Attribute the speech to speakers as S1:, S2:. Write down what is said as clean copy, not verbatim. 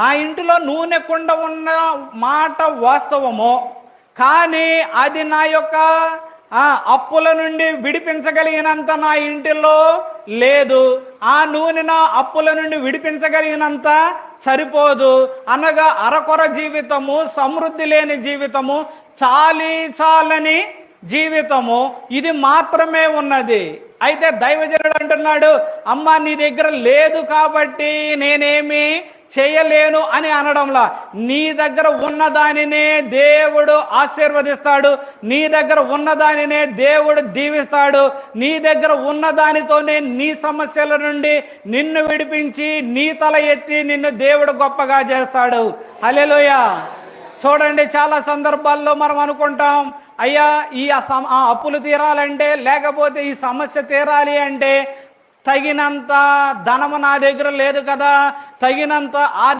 S1: నా ఇంటిలో నూనె కుండ ఉన్న మాట వాస్తవము, కానీ అది నా యొక్క అప్పుల నుండి విడిపించగలిగినంత నా ఇంటిలో లేదు. ఆ నూనె నా అప్పుల నుండి విడిపించగలిగినంత సరిపోదు. అనగా అరకొర జీవితము, సమృద్ధి లేని జీవితము, చాలని జీవితము, ఇది మాత్రమే ఉన్నది. అయితే దైవజనుడు అంటున్నాడు, అమ్మ నీ దగ్గర లేదు కాబట్టి నేనేమి చేయలేను అని అనడంలా, నీ దగ్గర ఉన్నదానినే దేవుడు ఆశీర్వదిస్తాడు, నీ దగ్గర ఉన్నదానినే దేవుడు దీవిస్తాడు, నీ దగ్గర ఉన్నదానితోనే నీ సమస్యల నుండి నిన్ను విడిపించి నీ తల ఎత్తి నిన్ను దేవుడు గొప్పగా చేస్తాడు. హల్లెలూయా. చూడండి, చాలా సందర్భాల్లో మనం అనుకుంటాం, అయ్యా ఈ అప్పులు తీరాలంటే, లేకపోతే ఈ సమస్య తీరాలి అంటే తగినంత ధనము నా దగ్గర లేదు కదా, తగినంత